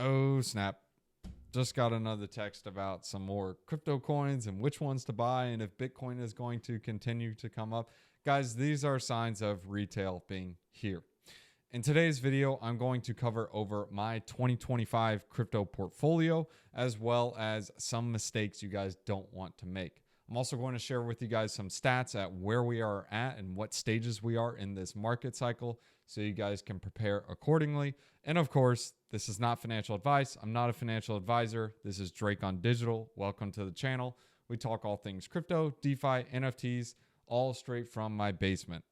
Oh, snap. Just got another text about some more crypto coins and which ones to buy and if Bitcoin is going to continue to come up. Guys, these are signs of retail being here. In today's video, I'm going to cover over my 2025 crypto portfolio as well as some mistakes you guys don't want to make. I'm also going to share with you guys some stats at where we are at and what stages we are in this market cycle so you guys can prepare accordingly. And of course, this is not financial advice. I'm not a financial advisor. This is Drake on Digital. Welcome to the channel. We talk all things crypto, DeFi, NFTs, all straight from my basement.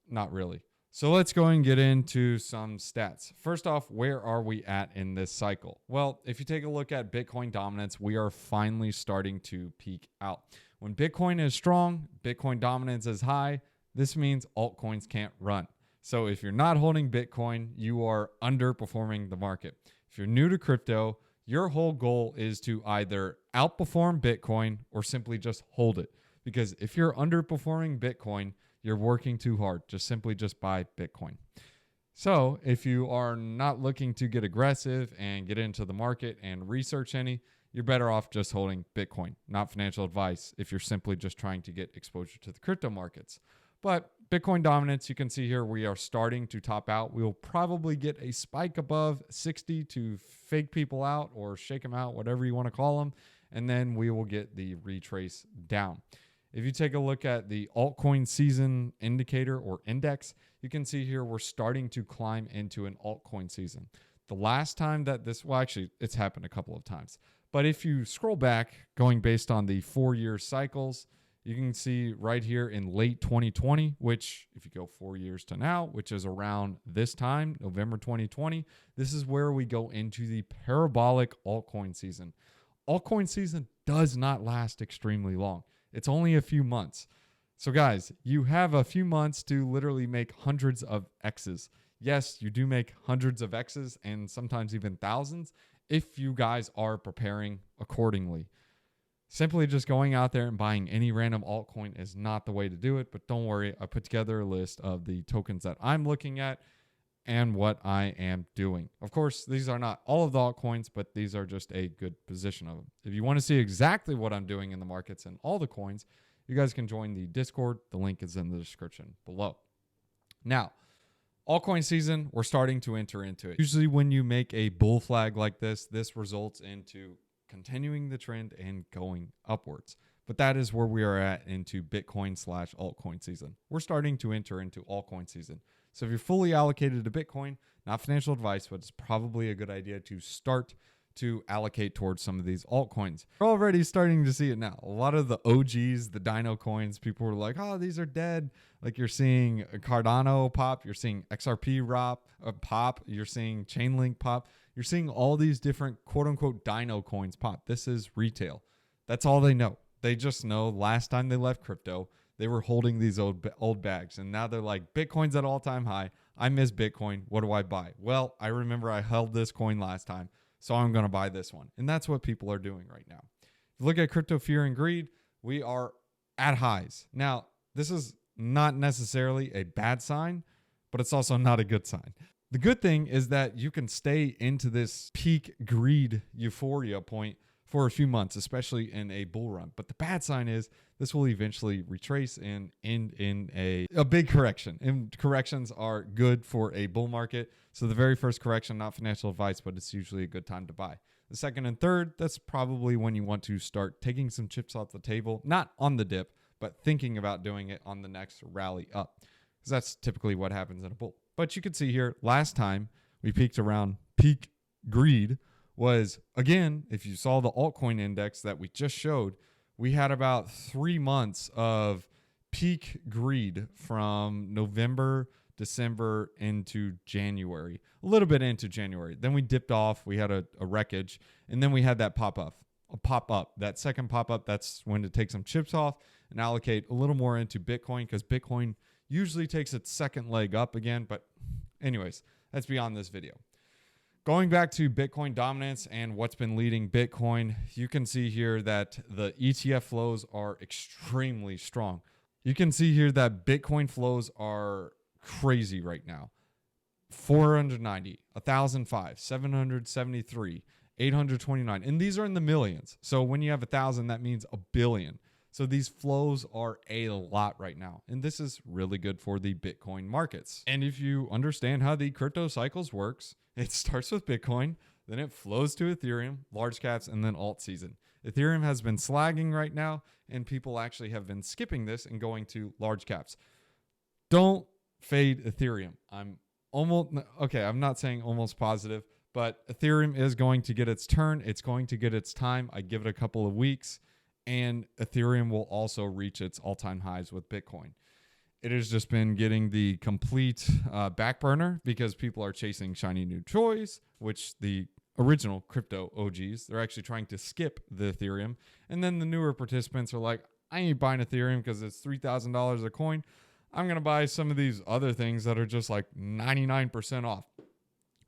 Not really. So let's go and get into some stats. First off, where are we at in this cycle? Well, if you take a look at Bitcoin dominance, we are finally starting to peak out. When Bitcoin is strong, Bitcoin dominance is high. This means altcoins can't run. So if you're not holding Bitcoin, you are underperforming the market. If you're new to crypto, your whole goal is to either outperform Bitcoin or simply just hold it. Because if you're underperforming Bitcoin, you're working too hard. Just buy Bitcoin. So if you are not looking to get aggressive and get into the market and research any, you're better off just holding Bitcoin. Not financial advice if you're simply just trying to get exposure to the crypto markets. But Bitcoin dominance, you can see here, we are starting to top out. We will probably get a spike above 60 to fake people out or shake them out, whatever you want to call them. And then we will get the retrace down. If you take a look at the altcoin season indicator or index, you can see here we're starting to climb into an altcoin season. The last time that actually, it's happened a couple of times. But if you scroll back, going based on the 4-year cycles, you can see right here in late 2020, which if you go 4 years to now, which is around this time, November 2020, this is where we go into the parabolic altcoin season. Altcoin season does not last extremely long. It's only a few months. So guys, you have a few months to literally make hundreds of X's. Yes, you do make hundreds of X's and sometimes even thousands if you guys are preparing accordingly. Simply just going out there and buying any random altcoin is not the way to do it. But don't worry, I put together a list of the tokens that I'm looking at and what I am doing. Of course, these are not all of the altcoins, but these are just a good position of them. If you want to see exactly what I'm doing in the markets and all the coins, you guys can join the Discord. The link is in the description below. Now, altcoin season, we're starting to enter into it. Usually when you make a bull flag like this, this results into continuing the trend and going upwards. But that is where we are at into Bitcoin/altcoin season. We're starting to enter into altcoin season. So if you're fully allocated to Bitcoin, not financial advice, but it's probably a good idea to start to allocate towards some of these altcoins. We're already starting to see it now. A lot of the OGs, the Dino coins, people were like, oh, these are dead. Like you're seeing Cardano pop, you're seeing XRP pop, you're seeing Chainlink pop. You're seeing all these different quote unquote Dino coins pop. This is retail. That's all they know. They just know last time they left crypto, they were holding these old bags. And now they're like, Bitcoin's at all-time high. I miss Bitcoin. What do I buy? Well, I remember I held this coin last time, so I'm going to buy this one. And that's what people are doing right now. If you look at crypto fear and greed, we are at highs. Now, this is not necessarily a bad sign, but it's also not a good sign. The good thing is that you can stay into this peak greed euphoria point for a few months, especially in a bull run. But the bad sign is this will eventually retrace and end in a big correction. And corrections are good for a bull market. So the very first correction, not financial advice, but it's usually a good time to buy. The second and third, that's probably when you want to start taking some chips off the table, not on the dip, but thinking about doing it on the next rally up. Because that's typically what happens in a bull. But you can see here, last time we peaked around peak greed was, again, if you saw the altcoin index that we just showed, we had about 3 months of peak greed from November, December into January, a little bit into January. Then we dipped off, we had a wreckage, and then we had that pop up. That second pop up, that's when to take some chips off and allocate a little more into Bitcoin, because Bitcoin usually takes its second leg up again. But anyways, that's beyond this video. Going back to Bitcoin dominance and what's been leading Bitcoin, you can see here that the ETF flows are extremely strong. You can see here that Bitcoin flows are crazy right now. 490, 1,005, 773, 829. And these are in the millions. So when you have 1,000, that means a billion. So these flows are a lot right now. And this is really good for the Bitcoin markets. And if you understand how the crypto cycles works, it starts with Bitcoin, then it flows to Ethereum, large caps, and then alt season. Ethereum has been slagging right now, and people actually have been skipping this and going to large caps. Don't fade Ethereum. I'm not saying almost positive, but Ethereum is going to get its turn. It's going to get its time. I give it a couple of weeks, and Ethereum will also reach its all-time highs with Bitcoin. It has just been getting the complete back burner because people are chasing shiny new toys, which the original crypto OGs, they're actually trying to skip the Ethereum. And then the newer participants are like, I ain't buying Ethereum because it's $3,000 a coin. I'm going to buy some of these other things that are just like 99% off.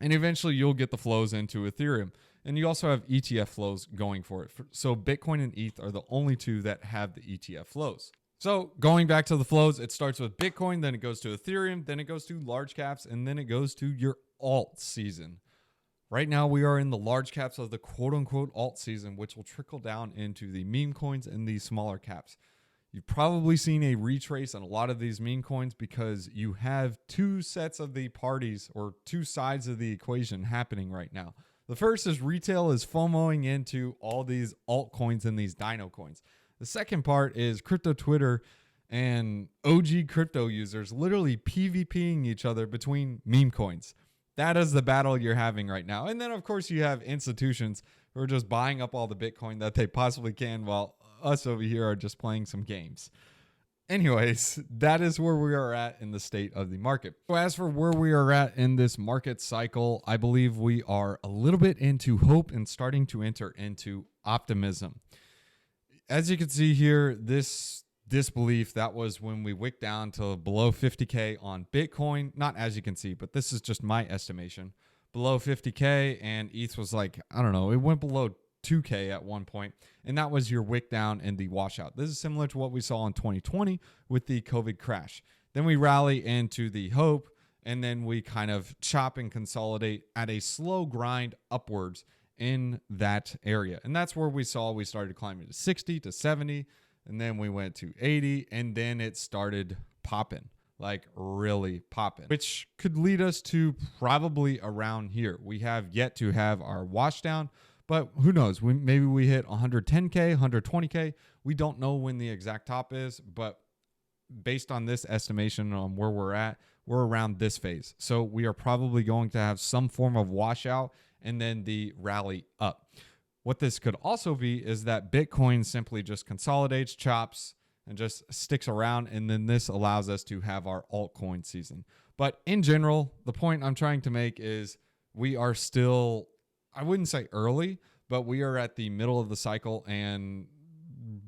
And eventually you'll get the flows into Ethereum. And you also have ETF flows going for it. So Bitcoin and ETH are the only two that have the ETF flows. So going back to the flows, it starts with Bitcoin, then it goes to Ethereum, then it goes to large caps, and then it goes to your alt season. Right now, we are in the large caps of the quote-unquote alt season, which will trickle down into the meme coins and the smaller caps. You've probably seen a retrace on a lot of these meme coins because you have two sets of the parties or two sides of the equation happening right now. The first is retail is FOMOing into all these altcoins and these dino coins. The second part is crypto Twitter and OG crypto users literally PvPing each other between meme coins. That is the battle you're having right now. And then, of course, you have institutions who are just buying up all the Bitcoin that they possibly can while us over here are just playing some games. Anyways, that is where we are at in the state of the market. So as for where we are at in this market cycle, I believe we are a little bit into hope and starting to enter into optimism. As you can see here, this disbelief, that was when we wicked down to below 50K on Bitcoin. Not as you can see, but this is just my estimation. Below 50K, and ETH was like, I don't know, it went below 2K at one point, and that was your wick down and the washout. This is similar to what we saw in 2020 with the COVID crash. Then we rally into the hope, and then we kind of chop and consolidate at a slow grind upwards in that area. And that's where we started climbing to 60 to 70, and then we went to 80, and then it started popping, like really popping, which could lead us to probably around here. We have yet to have our wash down, but who knows? Maybe we hit 110K, 120K. We don't know when the exact top is, but based on this estimation on where we're around this phase. So we are probably going to have some form of washout and then the rally up. What this could also be is that Bitcoin simply just consolidates, chops, and just sticks around, and then this allows us to have our altcoin season. But in general, the point I'm trying to make is we are still, I wouldn't say early, but we are at the middle of the cycle, and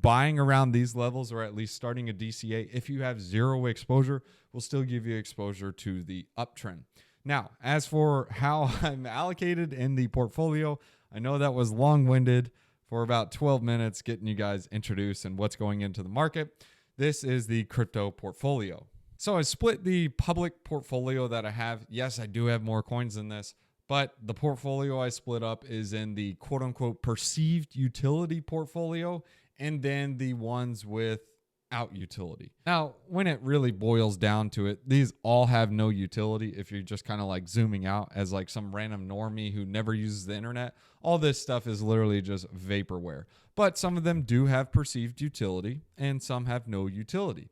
buying around these levels, or at least starting a DCA, if you have zero exposure, will still give you exposure to the uptrend. Now, as for how I'm allocated in the portfolio, I know that was long-winded for about 12 minutes getting you guys introduced and what's going into the market. This is the crypto portfolio. So I split the public portfolio that I have. Yes, I do have more coins than this, but the portfolio I split up is in the quote-unquote perceived utility portfolio, and then the ones without utility. Now, when it really boils down to it, these all have no utility. If you're just kind of like zooming out as like some random normie who never uses the internet, all this stuff is literally just vaporware. But some of them do have perceived utility and some have no utility.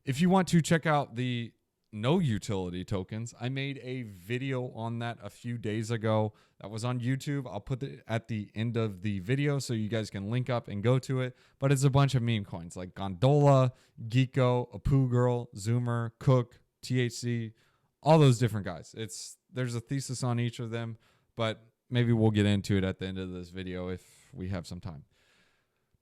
If you want to check out the no utility tokens, I made a video on that a few days ago. That was on YouTube. I'll put it at the end of the video so you guys can link up and go to it. But it's a bunch of meme coins like Gondola, Geeko, Apu Girl, Zoomer, Cook, THC, all those different guys. There's a thesis on each of them, but maybe we'll get into it at the end of this video if we have some time.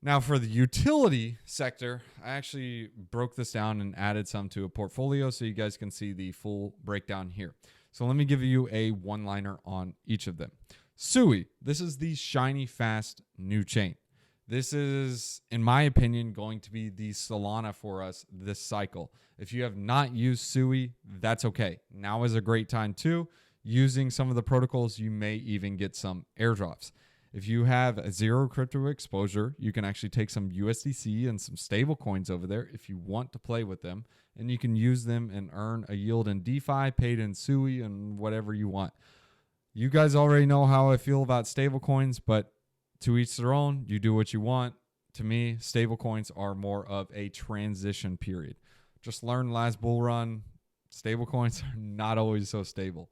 Now, for the utility sector, I actually broke this down and added some to a portfolio so you guys can see the full breakdown here. So let me give you a one-liner on each of them. Sui, this is the shiny, fast new chain. This is, in my opinion, going to be the Solana for us this cycle. If you have not used Sui, that's okay. Now is a great time too. Using some of the protocols, you may even get some airdrops. If you have a zero crypto exposure, you can actually take some USDC and some stable coins over there if you want to play with them, and you can use them and earn a yield in DeFi, paid in Sui, and whatever you want. You guys already know how I feel about stable coins, but to each their own. You do what you want. To me, stable coins are more of a transition period. Just learn last bull run. Stable coins are not always so stable.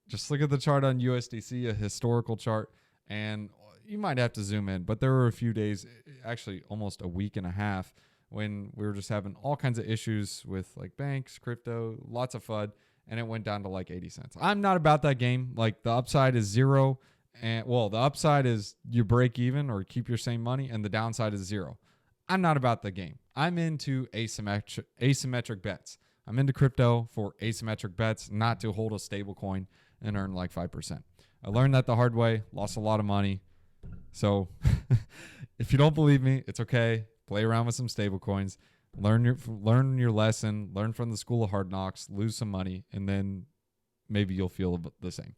Just look at the chart on USDC, a historical chart, and you might have to zoom in, but there were a few days, actually almost a week and a half, when we were just having all kinds of issues with like banks, crypto, lots of FUD, and it went down to like 80 cents. I'm not about that game. Like the upside is zero, and well, the upside is you break even or keep your same money, and the downside is zero. I'm not about the game. I'm into asymmetric bets. I'm into crypto for asymmetric bets, not to hold a stable coin and earn like 5%. I learned that the hard way, lost a lot of money. So if you don't believe me, it's okay. Play around with some stable coins, learn your lesson, learn from the school of hard knocks, lose some money, and then maybe you'll feel the same.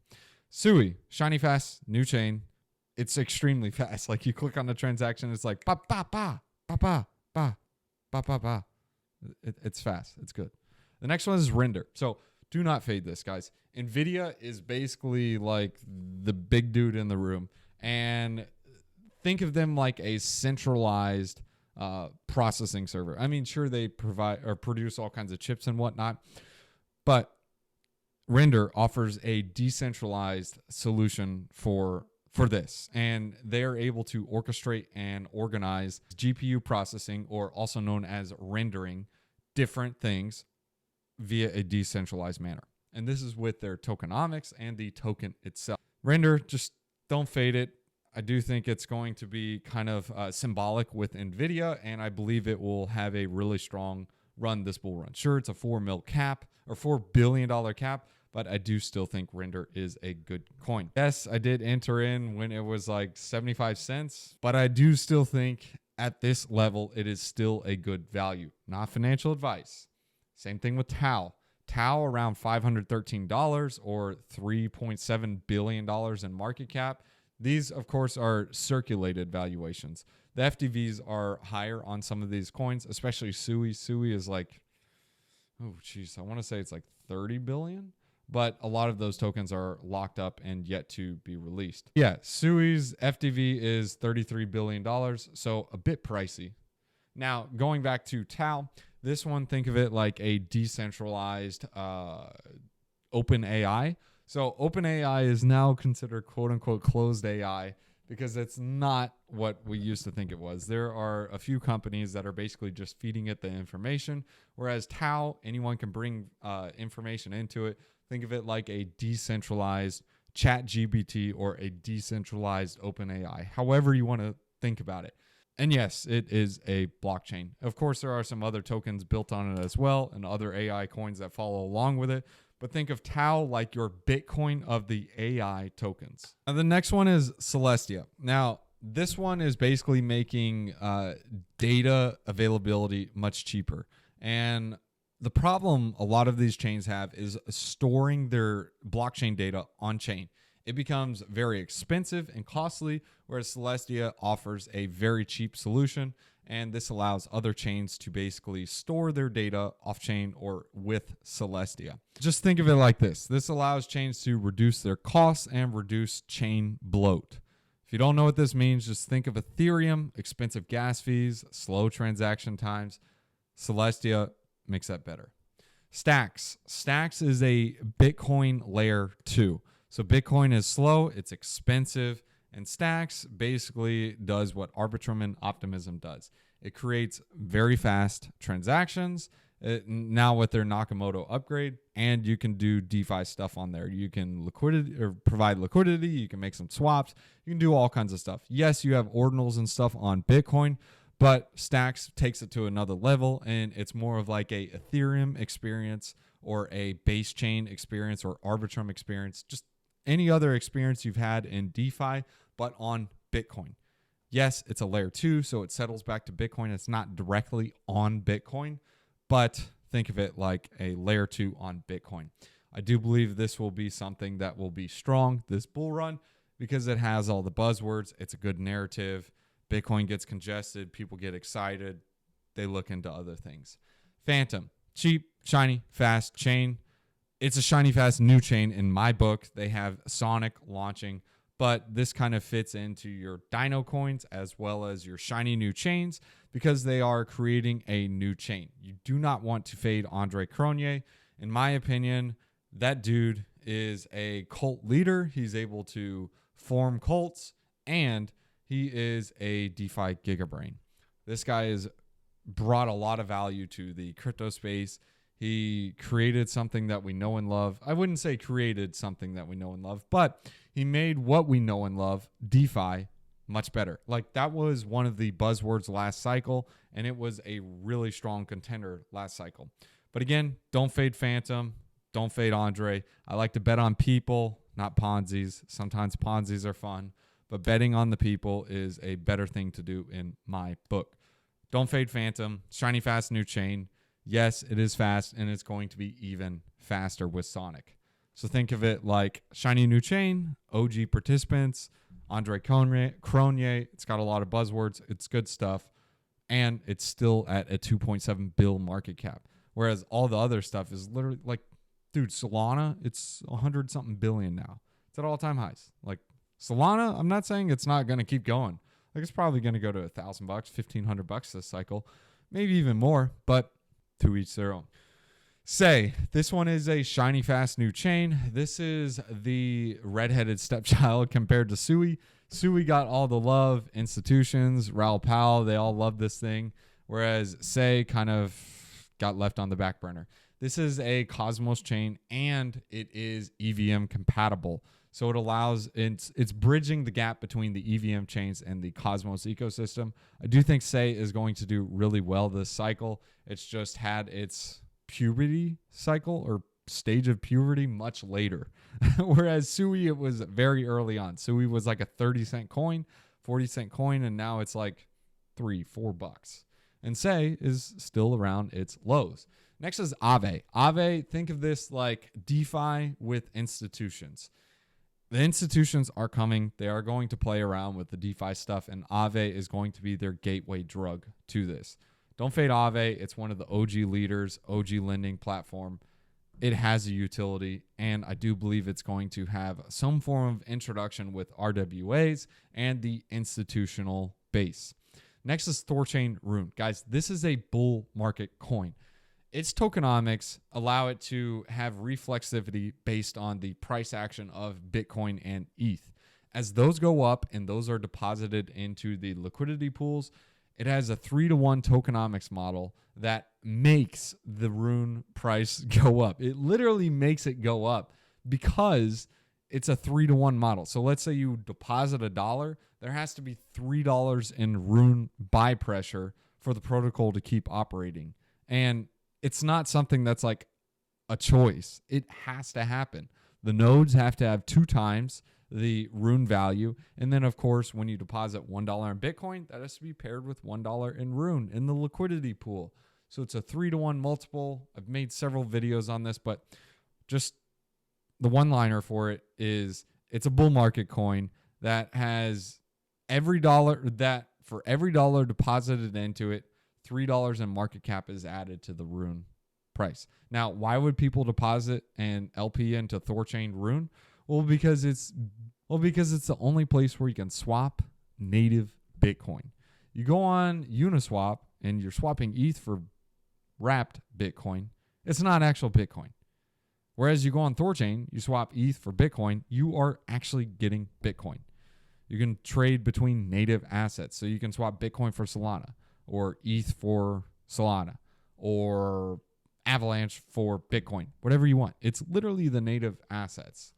Sui, shiny fast, new chain. It's extremely fast. Like you click on the transaction, it's like ba ba ba ba ba ba ba ba ba. It's fast. It's good. The next one is Render. So do not fade this, guys. NVIDIA is basically like the big dude in the room. And think of them like a centralized processing server. I mean, sure, they provide or produce all kinds of chips and whatnot, but Render offers a decentralized solution for this. And they're able to orchestrate and organize GPU processing, or also known as rendering, different things via a decentralized manner. And this is with their tokenomics and the token itself. Render, just don't fade it. I do think it's going to be kind of symbolic with NVIDIA, and I believe it will have a really strong run this bull run. Sure, it's a $4 billion cap, but I do still think Render is a good coin. Yes, I did enter in when it was like 75 cents, but I do still think at this level, it is still a good value. Not financial advice. Same thing with Tau. Tau around $513 or $3.7 billion in market cap. These, of course, are circulated valuations. The FDVs are higher on some of these coins, especially Sui. Sui is like, oh, geez, I want to say it's like 30 billion, but a lot of those tokens are locked up and yet to be released. Yeah, Sui's FDV is $33 billion, so a bit pricey. Now, going back to Tau, this one, think of it like a decentralized open AI. So OpenAI is now considered quote unquote closed AI because it's not what we used to think it was. There are a few companies that are basically just feeding it the information, whereas Tau, anyone can bring information into it. Think of it like a decentralized ChatGPT or a decentralized OpenAI, however you want to think about it. And yes, it is a blockchain. Of course, there are some other tokens built on it as well and other AI coins that follow along with it. But think of Tau like your Bitcoin of the AI tokens. Now, the next one is Celestia. Now, this one is basically making data availability much cheaper. And the problem a lot of these chains have is storing their blockchain data on chain. It becomes very expensive and costly, whereas Celestia offers a very cheap solution. And this allows other chains to basically store their data off-chain or with Celestia. Just think of it like this. This allows chains to reduce their costs and reduce chain bloat. If you don't know what this means, just think of Ethereum, expensive gas fees, slow transaction times. Celestia makes that better. Stacks. Stacks is a Bitcoin layer 2. So Bitcoin is slow, it's expensive, and Stacks basically does what Arbitrum and Optimism does. It creates very fast transactions. Now with their Nakamoto upgrade, and you can do DeFi stuff on there. You can provide liquidity. You can make some swaps. You can do all kinds of stuff. Yes, you have ordinals and stuff on Bitcoin, but Stacks takes it to another level, and it's more of like a Ethereum experience or a base chain experience or Arbitrum experience. Just any other experience you've had in DeFi, but on Bitcoin. Yes, it's a layer 2, so it settles back to Bitcoin. It's not directly on Bitcoin, but think of it like a layer 2 on Bitcoin. I do believe this will be something that will be strong this bull run because it has all the buzzwords. It's a good narrative. Bitcoin gets congested. People get excited. They look into other things. Phantom, cheap, shiny, fast chain. It's a shiny, fast new chain in my book. They have Sonic launching, but this kind of fits into your Dino coins as well as your shiny new chains because they are creating a new chain. You do not want to fade Andre Cronje. In my opinion, that dude is a cult leader. He's able to form cults, and he is a DeFi gigabrain. This guy has brought a lot of value to the crypto space. He created something that we know and love. I wouldn't say created something that we know and love, but he made what we know and love, DeFi, much better. Like, that was one of the buzzwords last cycle, and it was a really strong contender last cycle. But again, don't fade Phantom. Don't fade Andre. I like to bet on people, not Ponzi's. Sometimes Ponzi's are fun, but betting on the people is a better thing to do in my book. Don't fade Phantom. Shiny, fast, new chain. Yes, it is fast, and it's going to be even faster with Sonic. So think of it like shiny new chain, OG participants, Andre Cronje. It's got a lot of buzzwords. It's good stuff, and it's still at a 2.7 bill market cap. Whereas all the other stuff is literally like, dude, Solana, it's 100-something billion now. It's at all-time highs. Like, Solana, I'm not saying it's not going to keep going. Like, it's probably going to go to $1,000, $1,500 this cycle, maybe even more, but to each their own. Say, this one is a shiny, fast new chain. This is the redheaded stepchild compared to Sui. Sui got all the love, institutions, Raoul Pal, they all love this thing, whereas Say kind of got left on the back burner. This is a Cosmos chain, and it is EVM compatible. So it allows, it's bridging the gap between the EVM chains and the Cosmos ecosystem. I do think Say is going to do really well this cycle. It's just had its puberty cycle or stage of puberty much later. Whereas Sui, it was very early on. Sui was like a 30-cent coin, 40-cent coin, and now it's like $3-4. And Say is still around its lows. Next is Aave. Aave, think of this like DeFi with institutions. The institutions are coming. They are going to play around with the DeFi stuff, and Aave is going to be their gateway drug to this. Don't fade Aave. It's one of the OG leaders, OG lending platform. It has a utility, and I do believe it's going to have some form of introduction with RWAs and the institutional base. Next is Thorchain Rune. Guys, this is a bull market coin. Its tokenomics allow it to have reflexivity based on the price action of Bitcoin and ETH. As those go up and those are deposited into the liquidity pools, it has a 3-to-1 tokenomics model that makes the Rune price go up. It literally makes it go up because it's a 3-to-1 model. So let's say you deposit $1, there has to be $3 in Rune buy pressure for the protocol to keep operating. And it's not something that's like a choice. It has to happen. The nodes have to have 2 times the Rune value. And then, of course, when you deposit $1 in Bitcoin, that has to be paired with $1 in Rune in the liquidity pool. So it's a 3-to-1 multiple. I've made several videos on this, but just the one-liner for it is it's a bull market coin that has every dollar that for every dollar deposited into it, $3 in market cap is added to the Rune price. Now, why would people deposit an LP into Thorchain Rune? Well, because it's the only place where you can swap native Bitcoin. You go on Uniswap and you're swapping ETH for wrapped Bitcoin. It's not actual Bitcoin. Whereas you go on Thorchain, you swap ETH for Bitcoin, you are actually getting Bitcoin. You can trade between native assets. So you can swap Bitcoin for Solana, or ETH for Solana, or Avalanche for Bitcoin, whatever you want. It's literally the native assets.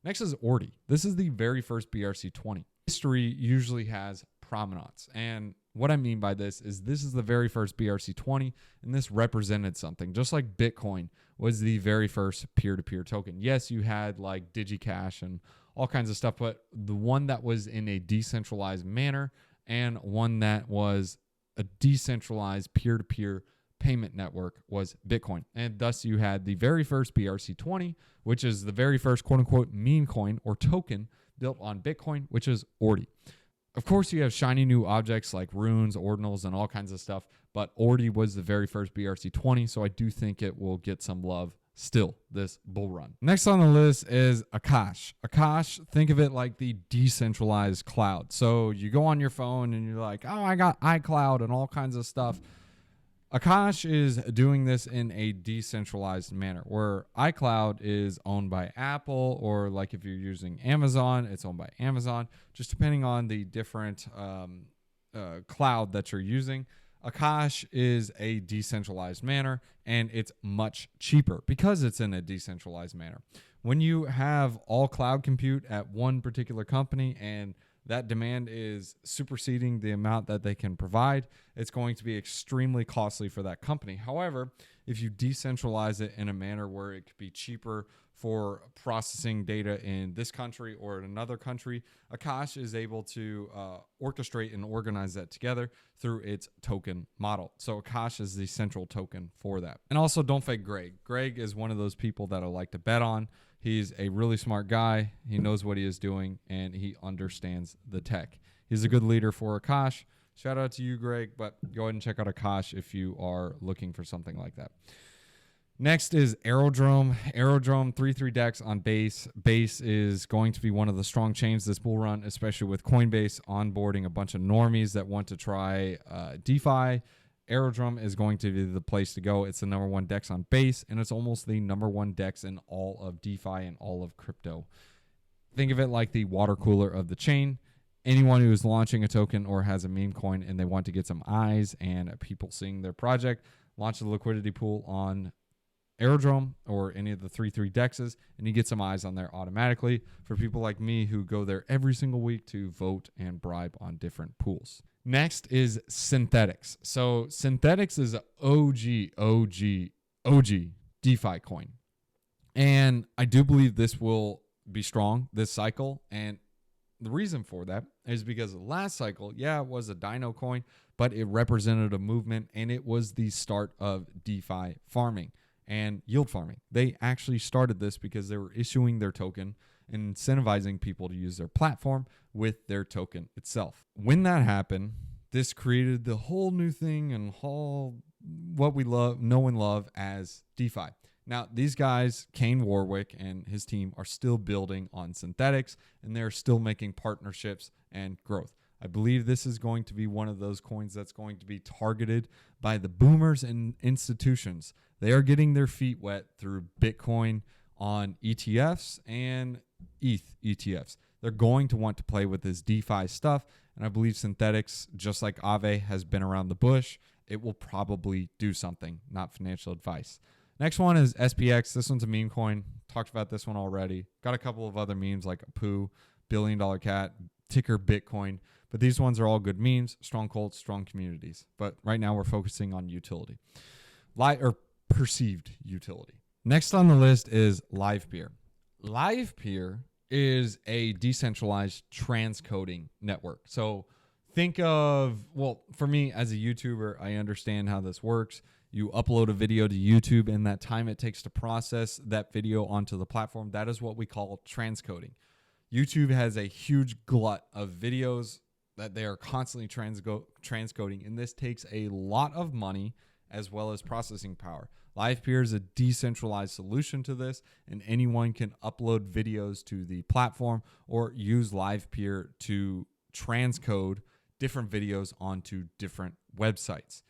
Next is Ordi. This is the very first BRC20. History usually has provenance. And what I mean by this is the very first BRC20, and this represented something. Just like Bitcoin was the very first peer-to-peer token. Yes, you had like DigiCash and all kinds of stuff, but the one that was in a decentralized manner and one that was a decentralized peer-to-peer payment network was Bitcoin. And thus you had the very first BRC20, which is the very first quote-unquote meme coin or token built on Bitcoin, which is Ordi. Of course, you have shiny new objects like runes, ordinals, and all kinds of stuff, but Ordi was the very first BRC20, so I do think it will get some love still this bull run. Next on the list is Akash. Akash, think of it like the decentralized cloud. So you go on your phone and you're like, oh, I got iCloud and all kinds of stuff. Akash is doing this in a decentralized manner where iCloud is owned by Apple, or like if you're using Amazon, it's owned by Amazon, just depending on the different cloud that you're using. Akash is a decentralized manner, and it's much cheaper because it's in a decentralized manner. When you have all cloud compute at one particular company and that demand is superseding the amount that they can provide, it's going to be extremely costly for that company. However, if you decentralize it in a manner where it could be cheaper for processing data in this country or in another country, Akash is able to orchestrate and organize that together through its token model. So Akash is the central token for that. And also, don't fake Greg. Greg is one of those people that I like to bet on. He's a really smart guy. He knows what he is doing, and he understands the tech. He's a good leader for Akash. Shout out to you, Greg, but go ahead and check out Akash if you are looking for something like that. Next is Aerodrome. Aerodrome 3-3 DEX on Base. Base is going to be one of the strong chains this bull run, especially with Coinbase onboarding a bunch of normies that want to try DeFi. Aerodrome is going to be the place to go. It's the number one DEX on Base, and it's almost the number one DEX in all of DeFi and all of crypto. Think of it like the water cooler of the chain. Anyone who is launching a token or has a meme coin and they want to get some eyes and people seeing their project, launch the liquidity pool on Aerodrome or any of the 3-3 DEXs, and you get some eyes on there automatically for people like me who go there every single week to vote and bribe on different pools. Next is Synthetics. So Synthetics is an OG DeFi coin. And I do believe this will be strong this cycle. And the reason for that is because last cycle, it was a Dino coin, but it represented a movement, and it was the start of DeFi farming and yield farming. They actually started this because they were issuing their token and incentivizing people to use their platform with their token itself. When that happened, this created the whole new thing and all what we know and love as DeFi. Now, these guys, Kane Warwick and his team, are still building on Synthetics, and they're still making partnerships and growth. I believe this is going to be one of those coins that's going to be targeted by the boomers and institutions. They are getting their feet wet through Bitcoin on ETFs and ETH ETFs. They're going to want to play with this DeFi stuff, and I believe Synthetics, just like Aave, has been around the bush. It will probably do something, not financial advice. Next one is SPX. This one's a meme coin. Talked about this one already. Got a couple of other memes like Apu, $billion cat, ticker Bitcoin. But these ones are all good memes, strong cults, strong communities. But right now we're focusing on utility. Perceived utility. Next on the list is LivePeer. LivePeer is a decentralized transcoding network. So think of, for me as a YouTuber, I understand how this works. You upload a video to YouTube, and that time it takes to process that video onto the platform, that is what we call transcoding. YouTube has a huge glut of videos that they are constantly transcoding, and this takes a lot of money as well as processing power. LivePeer is a decentralized solution to this, and anyone can upload videos to the platform or use LivePeer to transcode different videos onto different websites.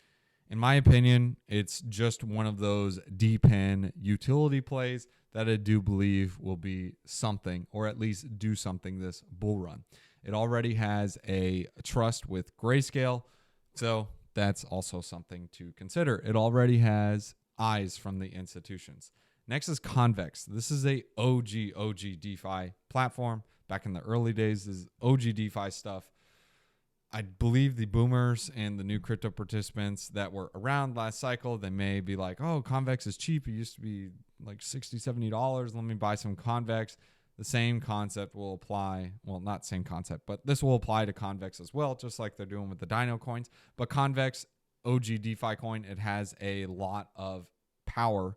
In my opinion, it's just one of those deep-in utility plays that I do believe will be something, or at least do something this bull run. It already has a trust with Grayscale, so that's also something to consider. It already has eyes from the institutions. Next is Convex. This is a OG DeFi platform. Back in the early days, this is OG DeFi stuff. I believe the boomers and the new crypto participants that were around last cycle, they may be like, oh, Convex is cheap. It used to be like $60, $70. Let me buy some Convex. the same concept will apply. Well, not same concept, but this will apply to Convex as well, just like they're doing with the Dino coins. But Convex, OG DeFi coin, it has a lot of power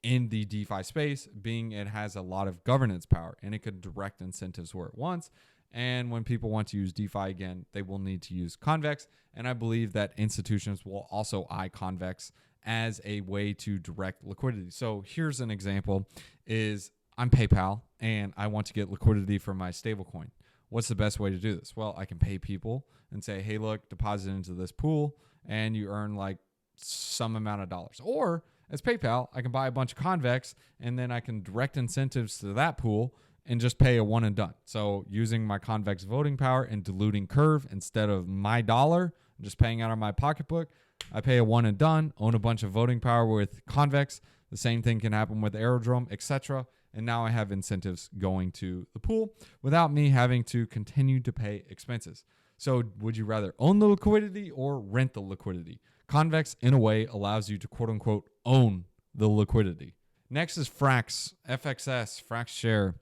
in the DeFi space, being it has a lot of governance power, and it could direct incentives where it wants. And when people want to use DeFi again, they will need to use Convex. And I believe that institutions will also eye Convex as a way to direct liquidity. So here's an example is I'm PayPal and I want to get liquidity for my stablecoin. What's the best way to do this? Well, I can pay people and say, hey, look, deposit into this pool and you earn like some amount of dollars. Or as PayPal, I can buy a bunch of Convex and then I can direct incentives to that pool and just pay a one and done. So using my Convex voting power and diluting Curve instead of my dollar, just paying out of my pocketbook, I pay a one and done, own a bunch of voting power with Convex. The same thing can happen with Aerodrome, etc. And now I have incentives going to the pool without me having to continue to pay expenses. So would you rather own the liquidity or rent the liquidity? Convex, in a way, allows you to quote unquote own the liquidity. Next is Frax, FXS, Frax Share.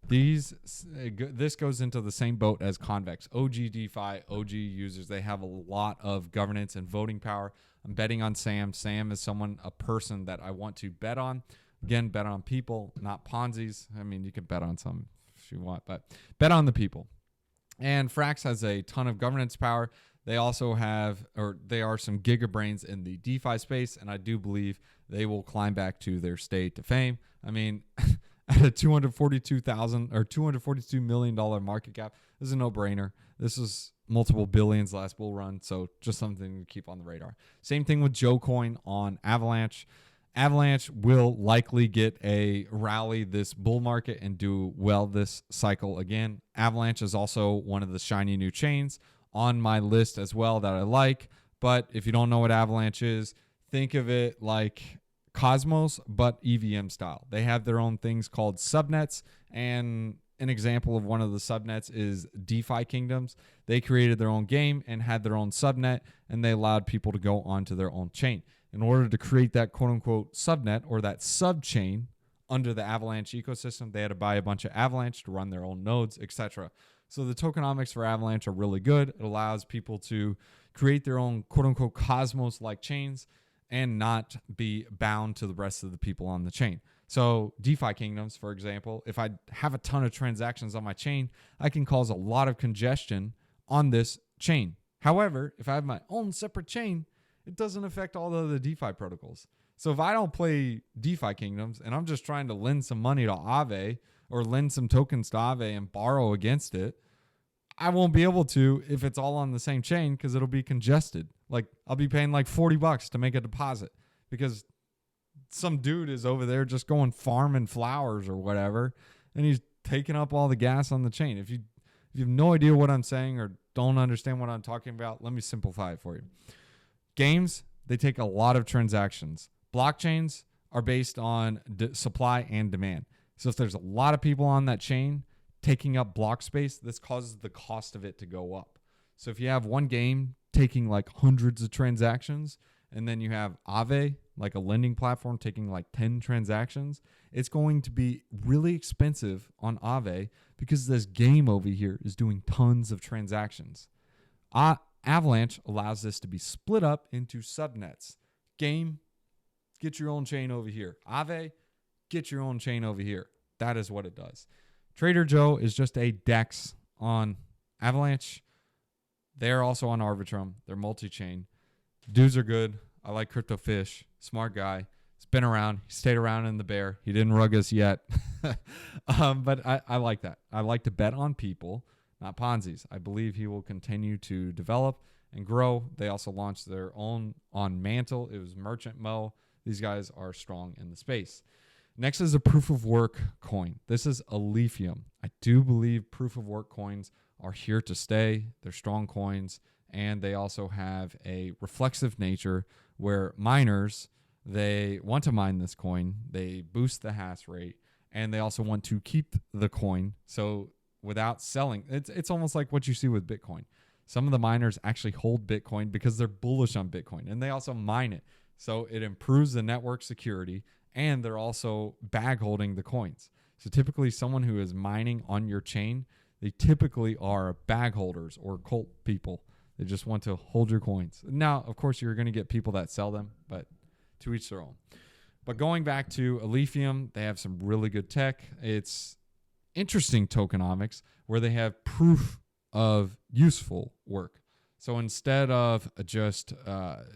This goes into the same boat as Convex. OG DeFi, OG users, they have a lot of governance and voting power. I'm betting on Sam. Sam is a person that I want to bet on. Again, bet on people, not Ponzi's. I mean, you can bet on some if you want, but bet on the people. And Frax has a ton of governance power. They also they are some gigabrains in the DeFi space, and I do believe they will climb back to their state to fame. I mean, at a $242 million market cap, this is a no-brainer. This is multiple billions last bull run, so just something to keep on the radar. Same thing with Joe Coin on Avalanche. Avalanche will likely get a rally this bull market and do well this cycle again. Avalanche is also one of the shiny new chains on my list as well that I like. But if you don't know what Avalanche is, think of it like Cosmos, but EVM style. They have their own things called subnets, and an example of one of the subnets is DeFi Kingdoms. They created their own game and had their own subnet, and they allowed people to go onto their own chain. In order to create that quote-unquote subnet or that subchain under the Avalanche ecosystem, they had to buy a bunch of Avalanche to run their own nodes, etc. So the tokenomics for Avalanche are really good. It allows people to create their own quote-unquote Cosmos-like chains and not be bound to the rest of the people on the chain. So DeFi Kingdoms, for example, if I have a ton of transactions on my chain, I can cause a lot of congestion on this chain. However, if I have my own separate chain, it doesn't affect all the other DeFi protocols. So if I don't play DeFi Kingdoms and I'm just trying to lend some money to Aave or lend some tokens to Aave and borrow against it, I won't be able to if it's all on the same chain because it'll be congested. Like I'll be paying like $40 to make a deposit because some dude is over there just going farming flowers or whatever, and he's taking up all the gas on the chain. If you have no idea what I'm saying or don't understand what I'm talking about, let me simplify it for you. Games, they take a lot of transactions. Blockchains are based on supply and demand. So if there's a lot of people on that chain taking up block space, this causes the cost of it to go up. So if you have one game taking like hundreds of transactions, and then you have Aave, like a lending platform, taking like 10 transactions, it's going to be really expensive on Aave because this game over here is doing tons of transactions. Avalanche allows this to be split up into subnets. Game, get your own chain over here. Aave, get your own chain over here. That is what it does. Trader Joe is just a DEX on Avalanche. They're also on Arbitrum. They're multi-chain. Dudes are good. I like Crypto Fish. Smart guy. He's been around. He stayed around in the bear. He didn't rug us yet. But I like that. I like to bet on people, not Ponzi's. I believe he will continue to develop and grow. They also launched their own on Mantle. It was Merchant Mo. These guys are strong in the space. Next is a proof of work coin. This is Alephium. I do believe proof of work coins are here to stay. They're strong coins, and they also have a reflexive nature where miners, they want to mine this coin. They boost the hash rate, and they also want to keep the coin. So without selling, it's almost like what you see with Bitcoin. Some of the miners actually hold Bitcoin because they're bullish on Bitcoin, and they also mine it. So it improves the network security, and they're also bag holding the coins. So typically someone who is mining on your chain, they typically are bag holders or cult people. They just want to hold your coins. Now, of course, you're going to get people that sell them, but to each their own. But going back to Alephium, they have some really good tech. It's interesting tokenomics where they have proof of useful work. So instead of just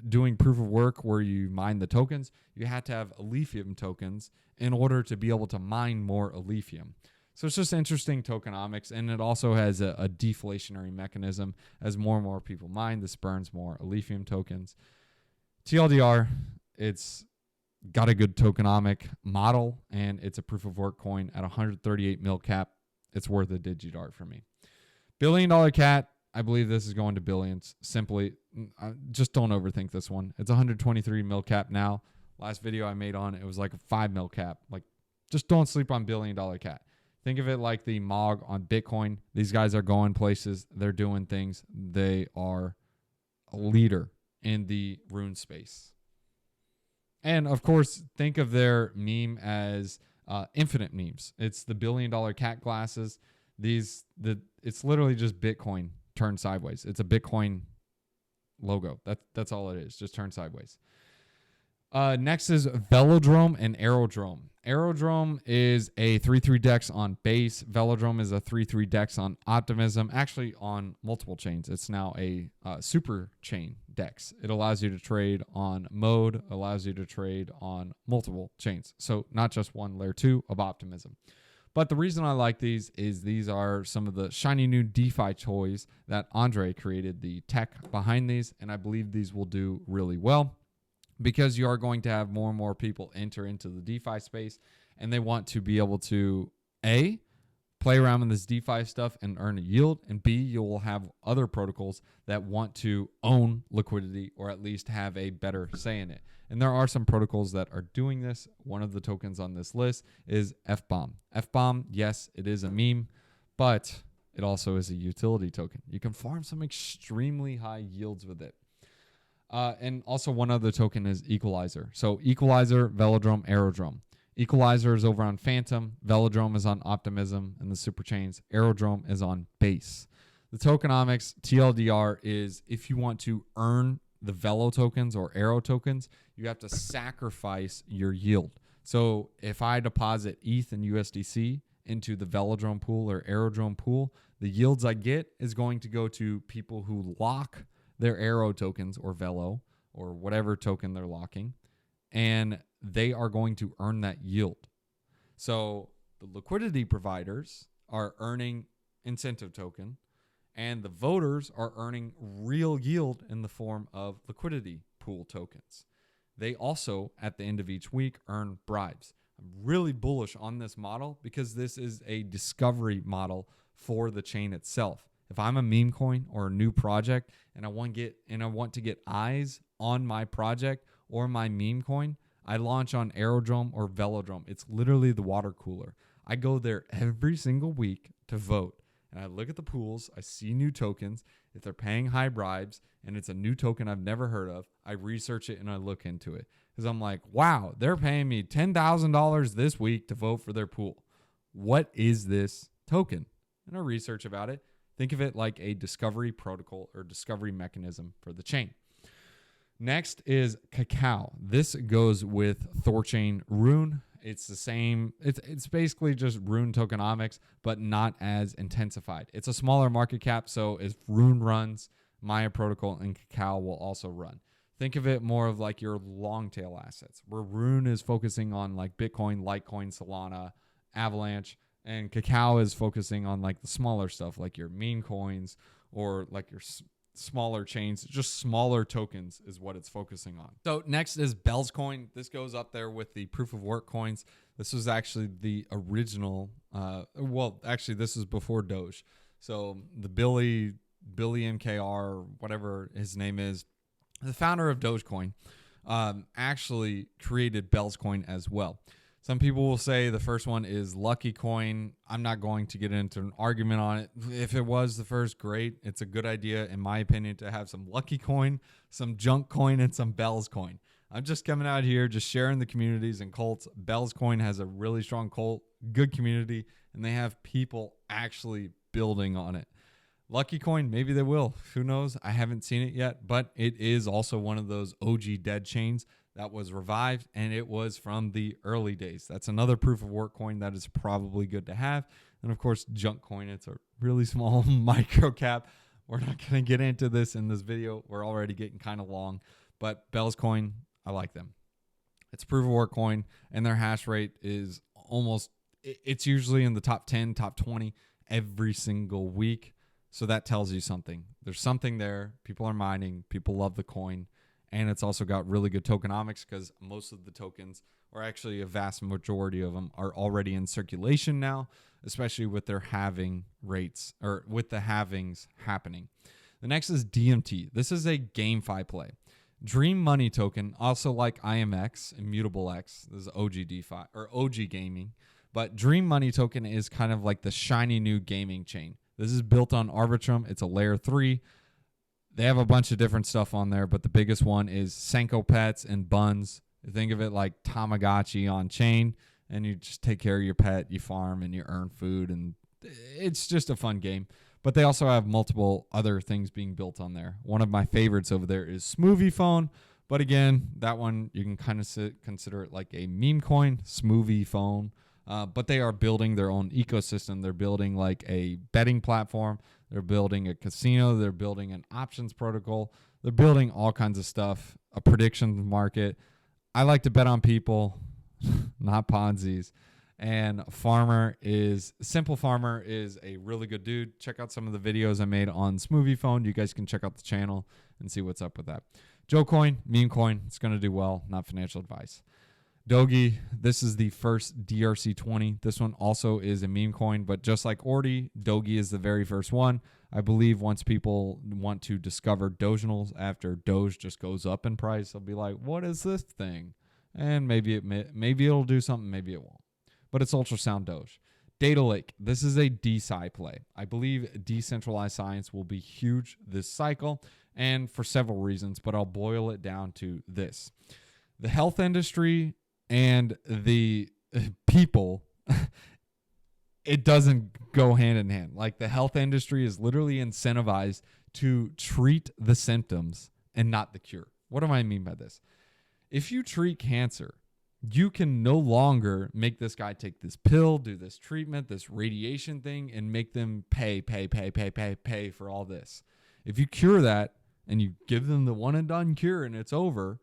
doing proof of work where you mine the tokens, you have to have Alephium tokens in order to be able to mine more Alephium. So it's just interesting tokenomics, and it also has a deflationary mechanism. As more and more people mine, this burns more Alephium tokens. TLDR, it's got a good tokenomic model, and it's a proof of work coin at 138 mil cap. It's worth a DigiDart for me. $1 billion cat, I believe this is going to billions. Simply, just don't overthink this one. It's 123 mil cap now. Last video I made on it was like a 5 mil cap. Like, just don't sleep on $1 billion cat. Think of it like the MOG on Bitcoin. These guys are going places. They're doing things. They are a leader in the rune space. And, of course, think of their meme as infinite memes. It's the $1 billion cat glasses. It's literally just Bitcoin turned sideways. It's a Bitcoin logo. That's all it is. Just turned sideways. Next is Velodrome and Aerodrome. Aerodrome is a 3-3 dex on base. Velodrome is a 3-3 dex on optimism. Actually, on multiple chains. It's now a super chain dex. It allows you to trade on mode, allows you to trade on multiple chains. So not just one layer 2 of optimism. But the reason I like these is these are some of the shiny new DeFi toys that Andre created, the tech behind these, and I believe these will do really well because you are going to have more and more people enter into the DeFi space, and they want to be able to, A, play around with this DeFi stuff and earn a yield, and B, you will have other protocols that want to own liquidity or at least have a better say in it. And there are some protocols that are doing this. One of the tokens on this list is FBOM. FBOM, yes, it is a meme, but it also is a utility token. You can farm some extremely high yields with it. And also one other token is Equalizer. So Equalizer, Velodrome, Aerodrome. Equalizer is over on Phantom. Velodrome is on Optimism and the super chains. Aerodrome is on Base. The tokenomics, TLDR, is if you want to earn the Velo tokens or Aero tokens, you have to sacrifice your yield. So if I deposit ETH and USDC into the Velodrome pool or Aerodrome pool, the yields I get is going to go to people who lock their Aero tokens or Velo or whatever token they're locking, and they are going to earn that yield. So the liquidity providers are earning incentive token, and the voters are earning real yield in the form of liquidity pool tokens. They also, at the end of each week, earn bribes. I'm really bullish on this model because this is a discovery model for the chain itself. If I'm a meme coin or a new project and I want to get eyes on my project or my meme coin, I launch on Aerodrome or Velodrome. It's literally the water cooler. I go there every single week to vote. And I look at the pools, I see new tokens. If they're paying high bribes and it's a new token I've never heard of, I research it and I look into it. Because I'm like, wow, they're paying me $10,000 this week to vote for their pool. What is this token? And I research about it. Think of it like a discovery protocol or discovery mechanism for the chain. Next is Cacao. This goes with Thorchain Rune. It's the same. It's basically just Rune tokenomics, but not as intensified. It's a smaller market cap, so if Rune runs, Maya Protocol and Cacao will also run. Think of it more of like your long tail assets, where Rune is focusing on like Bitcoin, Litecoin, Solana, Avalanche, and Cacao is focusing on like the smaller stuff, like your meme coins or like your smaller chains. Just smaller tokens is what it's focusing on. So next is Bell's coin. This goes up there with the proof of work coins. This was actually the original. This is before Doge. So the Billy MKR, whatever his name is, the founder of Dogecoin, actually created Bell's coin as well. Some people will say the first one is Lucky Coin. I'm not going to get into an argument on it. If it was the first, great. It's a good idea, in my opinion, to have some Lucky Coin, some Junk Coin, and some Bell's Coin. I'm just coming out here, just sharing the communities and cults. Bell's Coin has a really strong cult. good community, and they have people actually building on it. Lucky Coin, maybe they will. Who knows? I haven't seen it yet, but it is also one of those OG dead chains that was revived, and it was from the early days. That's another proof of work coin that is probably good to have. And of course, Junk Coin, it's a really small micro cap. We're not going to get into this in this video. We're already getting kind of long, but Bell's Coin, I like them. It's proof of work coin, and their hash rate is it's usually in the top 10, top 20 every single week. So that tells you something. There's something there. People are mining. People love the coin. And it's also got really good tokenomics because most of the tokens, or actually a vast majority of them, are already in circulation now, especially with their halving rates, or with the halvings happening. The next is DMT. This is a GameFi play. Dream Money token, also like IMX, Immutable X. This is OG DeFi, or OG gaming. But Dream Money token is kind of like the shiny new gaming chain. This is built on Arbitrum. It's a layer 3. They have a bunch of different stuff on there, but the biggest one is Senko Pets and Buns. Think of it like Tamagotchi on chain, and you just take care of your pet, you farm, and you earn food, and it's just a fun game. But they also have multiple other things being built on there. One of my favorites over there is Smoothie Phone, but again, that one you can kind of consider it like a meme coin, Smoothie Phone. But they are building their own ecosystem. They're building like a betting platform. They're building a casino. They're building an options protocol. They're building all kinds of stuff, a prediction market. I like to bet on people, not Ponzi's. And Simple Farmer is a really good dude. Check out some of the videos I made on Smoothie Phone. You guys can check out the channel and see what's up with that. Joe Coin, meme coin. It's going to do well, not financial advice. Dogi, this is the first DRC20. This one also is a meme coin, but just like Ordi, Dogi is the very first one. I believe once people want to discover Doginals after Doge just goes up in price, they'll be like, what is this thing? And maybe it'll do something, maybe it won't. But it's ultrasound Doge. Data Lake, this is a DeSci play. I believe decentralized science will be huge this cycle, and for several reasons, but I'll boil it down to this. The health industry and the people, it doesn't go hand in hand. Like the health industry is literally incentivized to treat the symptoms and not the cure. What do I mean by this? If you treat cancer, you can no longer make this guy take this pill, do this treatment, this radiation thing, and make them pay for all this. If you cure that and you give them the one and done cure and it's over,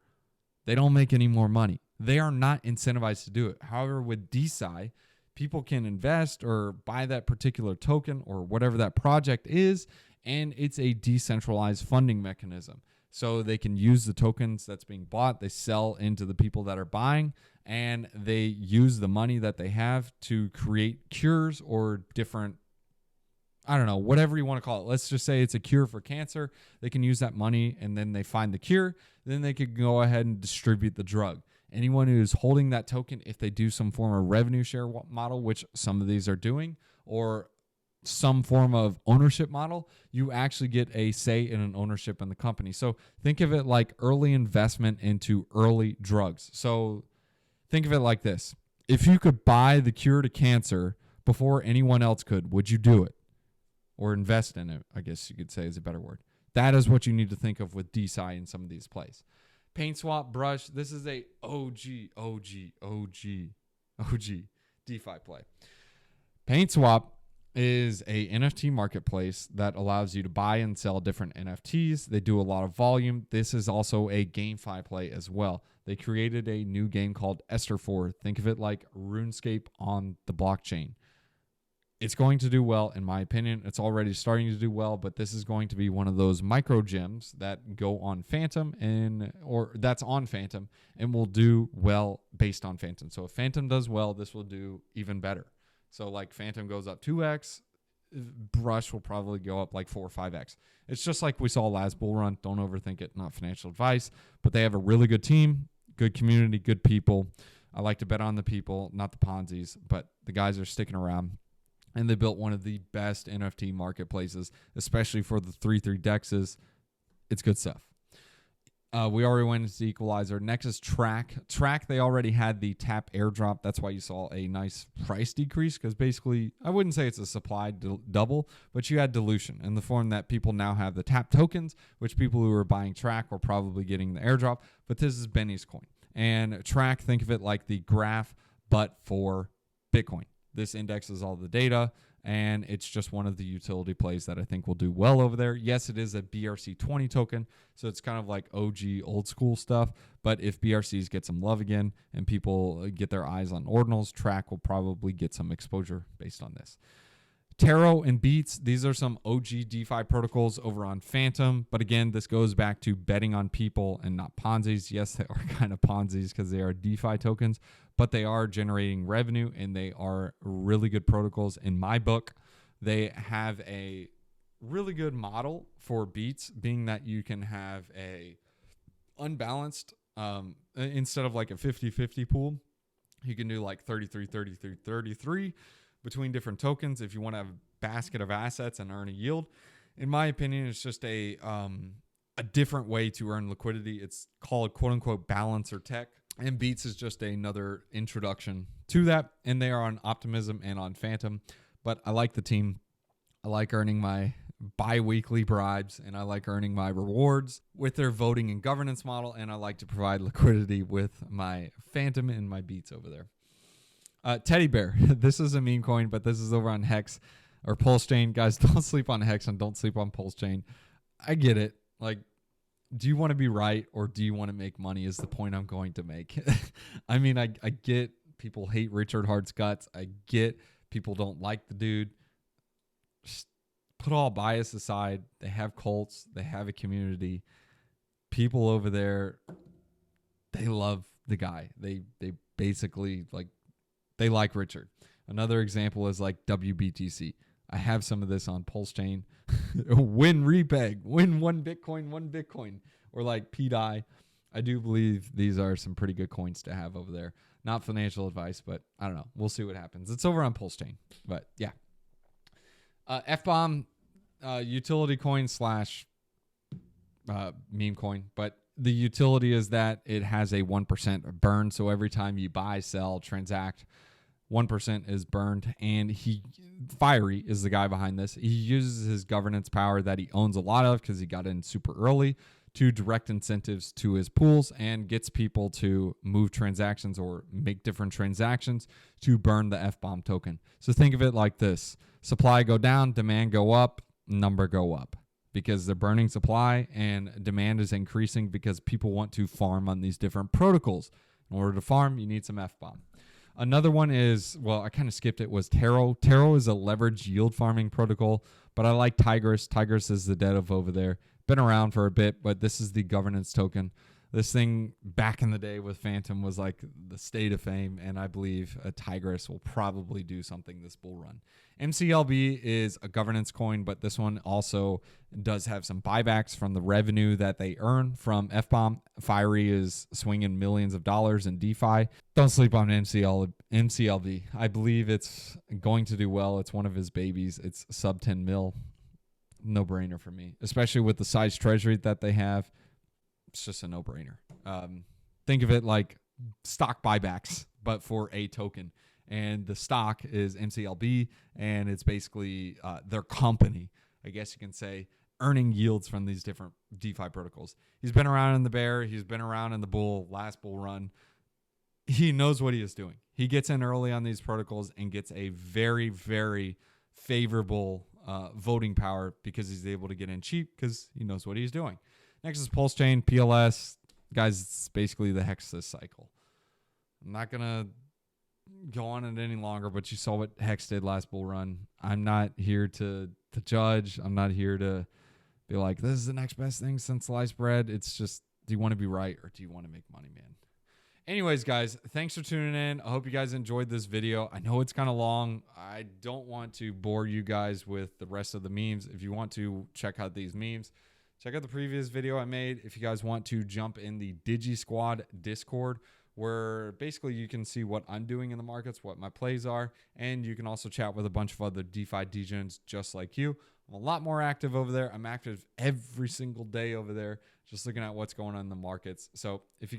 they don't make any more money. They are not incentivized to do it. However, with DeSci, people can invest or buy that particular token or whatever that project is, and it's a decentralized funding mechanism. So they can use the tokens that's being bought, they sell into the people that are buying, and they use the money that they have to create cures or different, I don't know, whatever you want to call it. Let's just say it's a cure for cancer. They can use that money, and then they find the cure. Then they could go ahead and distribute the drug. Anyone who is holding that token, if they do some form of revenue share model, which some of these are doing, or some form of ownership model, you actually get a say in an ownership in the company. So think of it like early investment into early drugs. So think of it like this. If you could buy the cure to cancer before anyone else could, would you do it? Or invest in it, I guess you could say is a better word. That is what you need to think of with DeSci in some of these plays. PaintSwap, Brush, this is a OG DeFi play. PaintSwap is a NFT marketplace that allows you to buy and sell different NFTs. They do a lot of volume. This is also a GameFi play as well. They created a new game called Esther 4. Think of it like RuneScape on the blockchain. It's going to do well, in my opinion. It's already starting to do well, but this is going to be one of those micro gems that go on Phantom or that's on Phantom and will do well based on Phantom. So if Phantom does well, this will do even better. So like Phantom goes up 2x, Brush will probably go up like 4 or 5x. It's just like we saw last bull run. Don't overthink it. Not financial advice, but they have a really good team, good community, good people. I like to bet on the people, not the Ponzi's, but the guys are sticking around. And they built one of the best NFT marketplaces, especially for the 3/3 dexes. It's good stuff. We already went into Equalizer. Next is Track. Track, they already had the tap airdrop. That's why you saw a nice price decrease, because basically, I wouldn't say it's a supply double, but you had dilution in the form that people now have the tap tokens, which people who are buying Track were probably getting the airdrop. But this is Benny's coin. And Track, think of it like the graph, but for Bitcoin. This indexes all the data, and it's just one of the utility plays that I think will do well over there. Yes, it is a BRC20 token, so it's kind of like OG old school stuff. But if BRCs get some love again and people get their eyes on ordinals, Track will probably get some exposure based on this. Taro and Beats, these are some OG DeFi protocols over on Phantom. But again, this goes back to betting on people and not Ponzi's. Yes, they are kind of Ponzi's because they are DeFi tokens, but they are generating revenue and they are really good protocols. In my book, they have a really good model for Beats, being that you can have a unbalanced, instead of like a 50-50 pool, you can do like 33-33-33 between different tokens if you want to have a basket of assets and earn a yield. In my opinion, it's just a different way to earn liquidity. It's called quote unquote balancer tech. And Beats is just another introduction to that. And they are on Optimism and on Phantom. But I like the team. I like earning my bi-weekly bribes, and I like earning my rewards with their voting and governance model. And I like to provide liquidity with my Phantom and my Beats over there. Teddy Bear. This is a meme coin, but this is over on Hex or Pulse Chain. Guys, don't sleep on Hex and don't sleep on Pulse Chain. I get it. Like, do you want to be right or do you want to make money is the point I'm going to make. I mean, I get people hate Richard Hart's guts. I get people don't like the dude. Just put all bias aside. They have cults. They have a community. People over there, they love the guy. They basically they like Richard. Another example is like WBTC. I have some of this on Pulse Chain. Win repeg. Win one Bitcoin. Or like PDI. I do believe these are some pretty good coins to have over there. Not financial advice, but I don't know. We'll see what happens. It's over on Pulse Chain. But yeah. FBomb, utility coin slash meme coin. But the utility is that it has a 1% burn. So every time you buy, sell, transact, 1% is burned. And Fiery is the guy behind this. He uses his governance power that he owns a lot of because he got in super early to direct incentives to his pools and gets people to move transactions or make different transactions to burn the FBomb token. So think of it like this. Supply go down, demand go up, number go up. Because they're burning supply and demand is increasing because people want to farm on these different protocols. In order to farm, you need some FBomb. Another one is, well, I kind of skipped it, was Taro. Taro is a leverage yield farming protocol, but I like Tigris. Tigris is the dead of over there. Been around for a bit, but this is the governance token. This thing back in the day with Phantom was like the state of fame, and I believe a Tigris will probably do something this bull run. MCLB is a governance coin, but this one also does have some buybacks from the revenue that they earn from FBomb. Fiery is swinging millions of dollars in DeFi. Don't sleep on MCLB. I believe it's going to do well. It's one of his babies. It's sub 10 mil. No-brainer for me, especially with the size treasury that they have. It's just a no-brainer. Think of it like stock buybacks, but for a token. And the stock is MCLB, and it's basically their company, I guess you can say, earning yields from these different DeFi protocols. He's been around in the bear. He's been around in the last bull run. He knows what he is doing. He gets in early on these protocols and gets a very, very favorable voting power because he's able to get in cheap because he knows what he's doing. Next is Pulse Chain, PLS. Guys, it's basically the Hexus cycle. I'm not going to go on it any longer, but you saw what Hex did last bull run. I'm not here to judge. I'm not here to be like, this is the next best thing since sliced bread. It's just, do you want to be right or do you want to make money, man? Anyways, guys, thanks for tuning in. I hope you guys enjoyed this video. I know it's kind of long. I don't want to bore you guys with the rest of the memes. If you want to check out these memes, check out the previous video I made. If you guys want to jump in the Digi Squad Discord, where basically you can see what I'm doing in the markets, what my plays are, and you can also chat with a bunch of other DeFi degens just like you. I'm a lot more active over there. I'm active every single day over there, just looking at what's going on in the markets. So if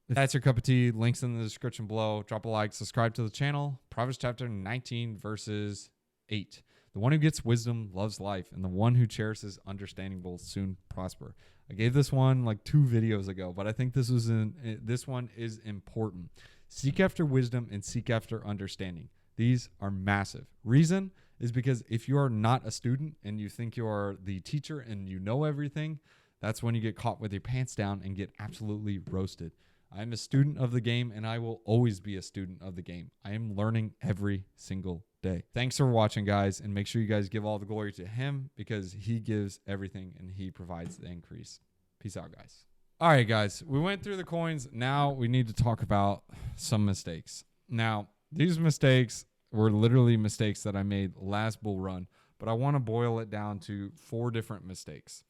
that's your cup of tea, links in the description below. Drop a like, subscribe to the channel. Proverbs chapter 19, verses 8. The one who gets wisdom loves life, and the one who cherishes understanding will soon prosper. I gave this one like 2 videos ago, but I think this one is important. Seek after wisdom and seek after understanding. These are massive. Reason is because if you are not a student and you think you are the teacher and you know everything, that's when you get caught with your pants down and get absolutely roasted. I'm a student of the game, and I will always be a student of the game. I am learning every single day. Thanks for watching, guys, and make sure you guys give all the glory to him because he gives everything and he provides the increase. Peace out, guys. All right, guys, we went through the coins. Now we need to talk about some mistakes. Now, these mistakes were literally mistakes that I made last bull run, but I want to boil it down to 4 different mistakes.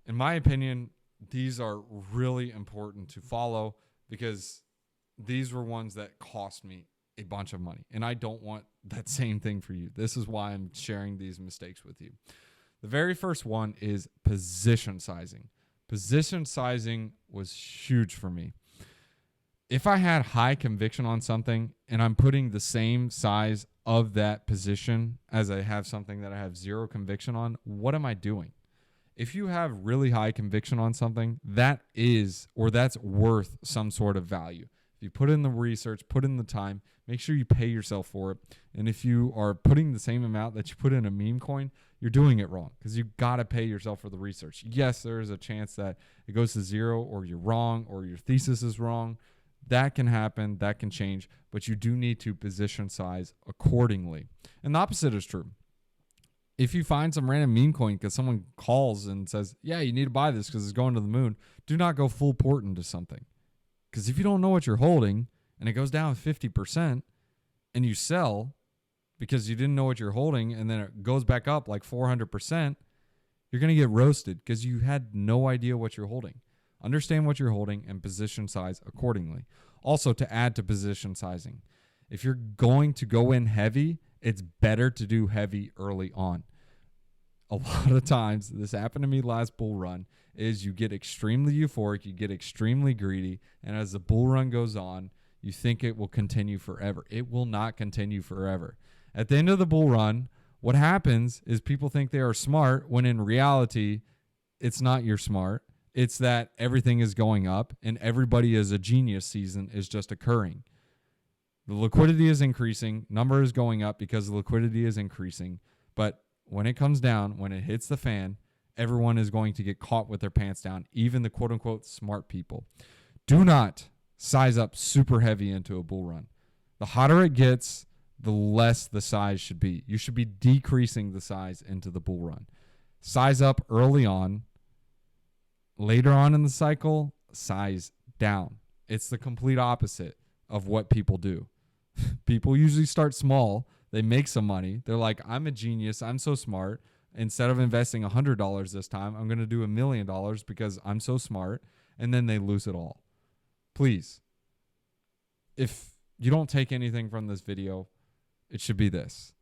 In my opinion, these are really important to follow because these were ones that cost me a bunch of money, and I don't want that same thing for you. This is why I'm sharing these mistakes with you. The very first one is position sizing. Position sizing was huge for me. If I had high conviction on something and I'm putting the same size of that position as I have something that I have 0 conviction on, what am I doing? If you have really high conviction on something, that's worth some sort of value. If you put in the research, put in the time, make sure you pay yourself for it. And if you are putting the same amount that you put in a meme coin, you're doing it wrong because you got to pay yourself for the research. Yes, there is a chance that it goes to 0 or you're wrong or your thesis is wrong. That can happen. That can change. But you do need to position size accordingly. And the opposite is true. If you find some random meme coin because someone calls and says, yeah, you need to buy this because it's going to the moon, do not go full port into something. Because if you don't know what you're holding and it goes down 50% and you sell because you didn't know what you're holding and then it goes back up like 400%, you're going to get roasted because you had no idea what you're holding. Understand what you're holding and position size accordingly. Also, to add to position sizing, if you're going to go in heavy, it's better to do heavy early on. A lot of times, this happened to me last bull run, is you get extremely euphoric, you get extremely greedy, and as the bull run goes on, you think it will continue forever. It will not continue forever. At the end of the bull run, what happens is people think they are smart when in reality, it's not you're smart. It's that everything is going up and everybody is a genius season is just occurring. The liquidity is increasing, number is going up because the liquidity is increasing. But when it comes down, when it hits the fan, everyone is going to get caught with their pants down, even the quote unquote smart people. Do not size up super heavy into a bull run. The hotter it gets, the less the size should be. You should be decreasing the size into the bull run. Size up early on. Later on in the cycle, size down. It's the complete opposite of what people do. People usually start small. They make some money. They're like, I'm a genius. I'm so smart. Instead of investing $100 this time, I'm going to do $1 million because I'm so smart. And then they lose it all. Please, if you don't take anything from this video, it should be this.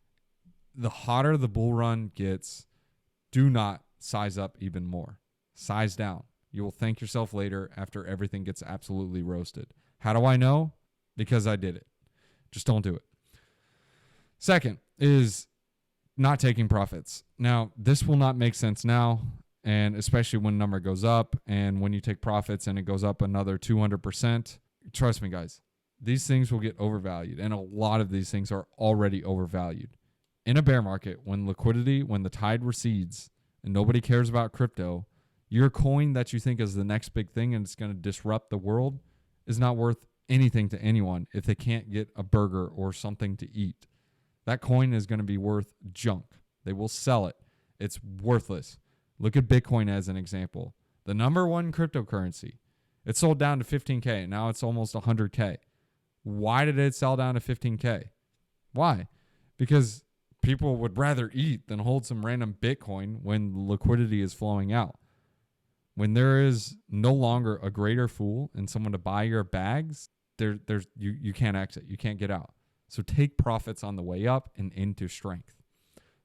The hotter the bull run gets, do not size up even more. Size down. You will thank yourself later after everything gets absolutely roasted. How do I know? Because I did it. Just don't do it. Second is not taking profits. Now, this will not make sense now, and especially when number goes up and when you take profits and it goes up another 200%. Trust me, guys, these things will get overvalued, and a lot of these things are already overvalued. In a bear market, when the tide recedes and nobody cares about crypto, your coin that you think is the next big thing and it's going to disrupt the world is not worth anything to anyone if they can't get a burger or something to eat. That coin is going to be worth junk. They will sell it. It's worthless. Look at Bitcoin as an example. The number one cryptocurrency. It sold down to 15K. Now it's almost 100K. Why did it sell down to 15K? Why? Because people would rather eat than hold some random Bitcoin when liquidity is flowing out. When there is no longer a greater fool and someone to buy your bags, you can't exit. You can't get out. So take profits on the way up and into strength.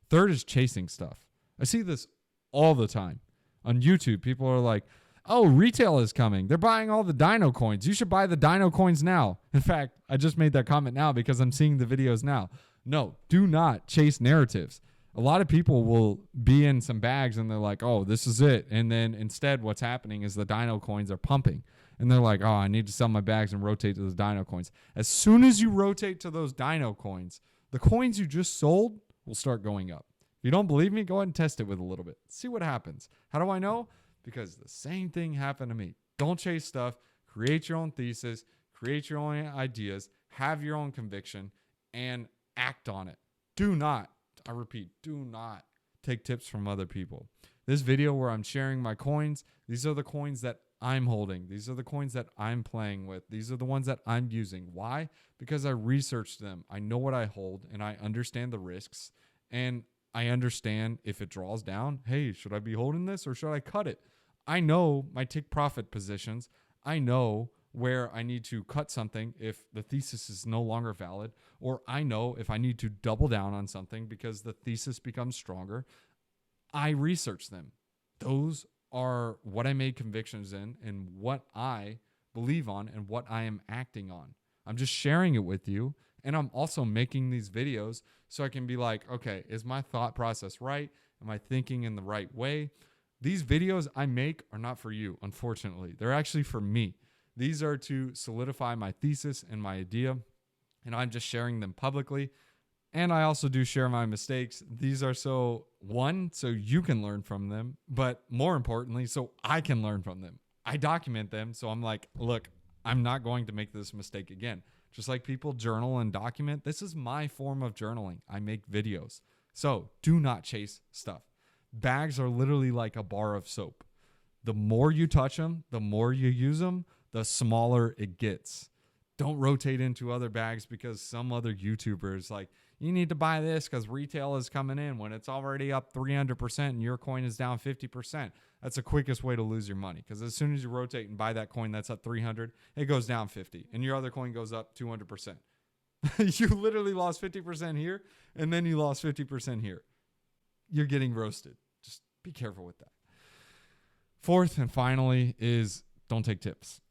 Third is chasing stuff. I see this all the time. On YouTube, people are like, oh, retail is coming. They're buying all the dino coins. You should buy the dino coins now. In fact, I just made that comment now because I'm seeing the videos now. No, do not chase narratives. A lot of people will be in some bags and they're like, oh, this is it. And then instead what's happening is the dino coins are pumping. And they're like, oh, I need to sell my bags and rotate to those dino coins. As soon as you rotate to those dino coins, the coins you just sold will start going up. If you don't believe me, go ahead and test it with a little bit. See what happens. How do I know? Because the same thing happened to me. Don't chase stuff. Create your own thesis. Create your own ideas. Have your own conviction and act on it. Do not, I repeat, do not take tips from other people. This video where I'm sharing my coins, these are the coins that I'm holding. These are the coins that I'm playing with. These are the ones that I'm using. Why? Because I researched them. I know what I hold and I understand the risks. And I understand if it draws down, hey, should I be holding this or should I cut it? I know my take profit positions. I know where I need to cut something if the thesis is no longer valid, or I know if I need to double down on something because the thesis becomes stronger. I research them. Those are what I made convictions in and what I believe on and what I am acting on. I'm just sharing it with you. And I'm also making these videos so I can be like, okay, is my thought process right? Am I thinking in the right way? These videos I make are not for you, unfortunately. They're actually for me. These are to solidify my thesis and my idea, and I'm just sharing them publicly. And I also do share my mistakes. These are so you can learn from them, but more importantly, so I can learn from them. I document them, so I'm like, look, I'm not going to make this mistake again. Just like people journal and document, this is my form of journaling. I make videos. So do not chase stuff. Bags are literally like a bar of soap. The more you touch them, the more you use them, the smaller it gets. Don't rotate into other bags because some other YouTuber is like, you need to buy this because retail is coming in when it's already up 300% and your coin is down 50%. That's the quickest way to lose your money because as soon as you rotate and buy that coin that's up 300, it goes down 50 and your other coin goes up 200%. You literally lost 50% here and then you lost 50% here. You're getting roasted. Just be careful with that. Fourth and finally is don't take tips.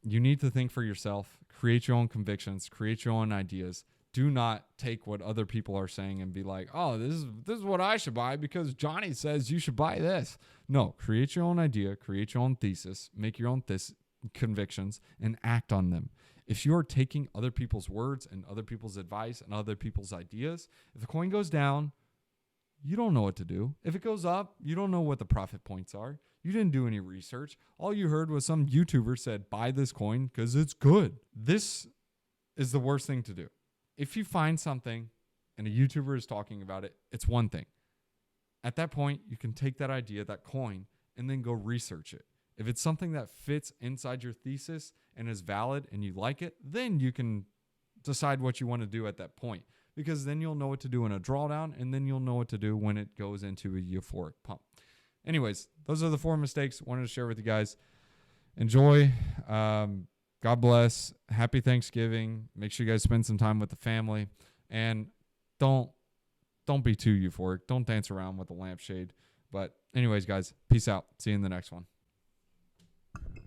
You need to think for yourself, create your own convictions, create your own ideas. Do not take what other people are saying and be like, oh, this is what I should buy because Johnny says you should buy this. No, create your own idea, create your own thesis, make your own convictions, and act on them. If you're taking other people's words and other people's advice and other people's ideas, if the coin goes down, you don't know what to do. If it goes up, you don't know what the profit points are. You didn't do any research. All you heard was some YouTuber said, buy this coin because it's good. This is the worst thing to do. If you find something and a YouTuber is talking about it, it's one thing. At that point, you can take that idea, that coin, and then go research it. If it's something that fits inside your thesis and is valid and you like it, then you can decide what you want to do at that point. Because then you'll know what to do in a drawdown, and then you'll know what to do when it goes into a euphoric pump. Anyways, those are the 4 mistakes I wanted to share with you guys. Enjoy. God bless. Happy Thanksgiving. Make sure you guys spend some time with the family. And don't be too euphoric. Don't dance around with a lampshade. But anyways, guys, peace out. See you in the next one.